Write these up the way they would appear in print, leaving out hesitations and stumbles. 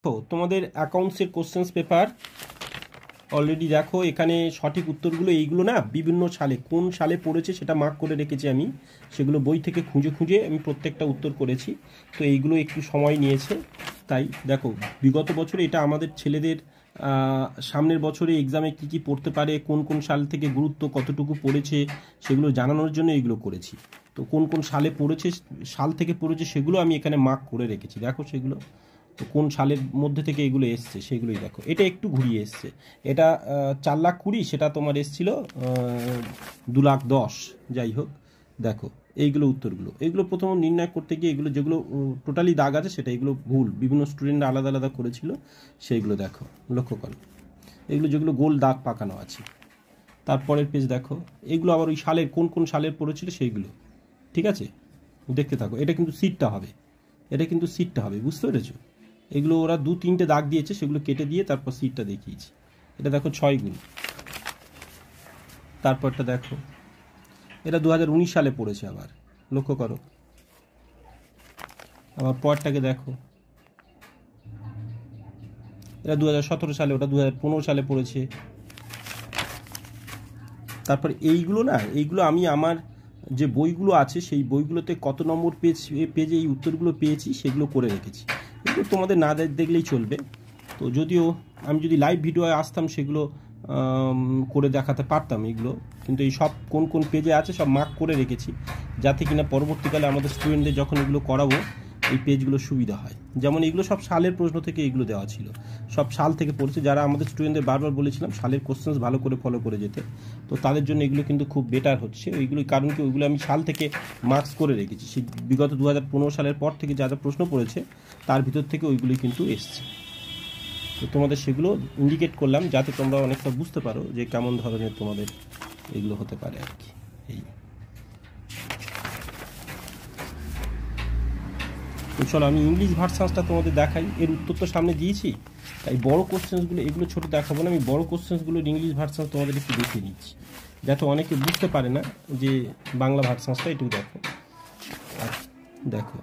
তো তোমাদের অ্যাকাউন্টসের questions paper already দেখো, এখানে সঠিক উত্তরগুলো এইগুলো না বিভিন্ন সালে কোন সালে পড়েছে সেটা মার্ক করে রেখেছি আমি, সেগুলো বই থেকে খুঁজে খুঁজে আমি প্রত্যেকটা উত্তর করেছি। তো এইগুলো একটু সময় নিয়েছে, তাই দেখো বিগত বছরে এটা আমাদের ছেলেদের সামনের বছরে এক্সামে কী কী পড়তে পারে, কোন কোন সাল থেকে গুরুত্ব কতটুকু পড়েছে সেগুলো জানানোর জন্য এইগুলো করেছি। তো কোন কোন সালে পড়েছে, সাল থেকে পড়েছে সেগুলো আমি এখানে মার্ক করে রেখেছি, দেখো সেগুলো। তো কোন সালের মধ্যে থেকে এগুলো এসছে সেগুলোই দেখো। এটা একটু ঘুরিয়ে এসছে, এটা 4,20,000, সেটা তোমার এসছিল 2,10,000। যাই হোক, দেখো এইগুলো উত্তরগুলো, এগুলো প্রথম নির্ণয় করতে গিয়ে এগুলো যেগুলো টোটালি দাগ আছে সেটা এগুলো ভুল, বিভিন্ন স্টুডেন্টরা আলাদা আলাদা করেছিল, সেইগুলো দেখো লক্ষ্য করো। এগুলো যেগুলো গোল দাগ পাকানো আছে। তারপরের পেজ দেখো, এগুলো আবার ওই সালের কোন কোন সালের পড়েছিল সেইগুলো, ঠিক আছে, দেখতে থাকো। এটা কিন্তু সিটটা হবে, এটা কিন্তু সিটটা হবে, বুঝতে পেরেছো? এগুলো ওরা 2-3টে দাগ দিয়েছে, সেগুলো কেটে দিয়ে তারপর সিটটা দেখিয়েছি। এটা দেখো 6 গুণ। তারপরটা দেখো, এটা 2019 সালে পড়েছে, আবার লক্ষ্য করো। আবার পরটাকে দেখো, এটা 2017 সালে, ওটা 2015 সালে পড়েছে। তারপর এইগুলো না, এইগুলো আমি আমার যে বইগুলো আছে সেই বইগুলোতে কত নম্বর পেজে এই উত্তরগুলো পেয়েছি সেগুলো করে রেখেছি। এগুলো তোমাদের না দেখলেই চলবে। তো যদিও আমি যদি লাইভ ভিডিও আসতাম সেগুলো করে দেখাতে পারতাম এগুলো, কিন্তু এই সব কোন কোন পেজে আছে সব মার্ক করে রেখেছি, যাতে কিনা পরবর্তীকালে আমাদের স্টুডেন্টদের যখন এগুলো করাবো এই পেজগুলো সুবিধা হয়। যেমন এগুলো সব সালের প্রশ্ন থেকে এগুলো দেওয়া ছিল, সব সাল থেকে পড়েছে। যারা আমাদের স্টুডেন্টদের বারবার বলেছিলাম সালের কোশ্চেন্স ভালো করে ফলো করে যেতে, তো তাদের জন্য এগুলো কিন্তু খুব বেটার হচ্ছে। ওইগুলোর কারণ কি, ওইগুলো আমি সাল থেকে মার্কস করে রেখেছি, সেই বিগত 2015 সালের পর থেকে যা যা প্রশ্ন পড়েছে তার ভিতর থেকে ওইগুলোই কিন্তু এসছে। তো তোমাদের সেগুলো ইন্ডিকেট করলাম যাতে তোমরা অনেকটা বুঝতে পারো যে কেমন ধরনের তোমাদের এগুলো হতে পারে আর কি। এই তো চলো আমি ইংলিশ ভার্সান্সটা তোমাদের দেখাই, এর উত্তর তো সামনে দিয়েছি, তাই বড় কোশ্চেন্সগুলো এগুলো ছোটো দেখাবো না, আমি বড় কোশ্চেন্সগুলোর ইংলিশ ভার্সান্স তোমাদের একটু দেখিয়ে নিচ্ছি, যাতে অনেকে বুঝতে পারে না যে বাংলা ভার্সান্সটা একটু দেখো। দেখো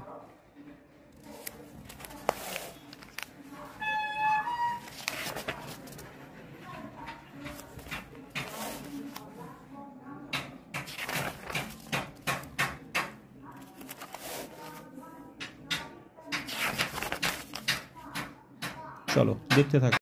চলো দেখতে থাকো।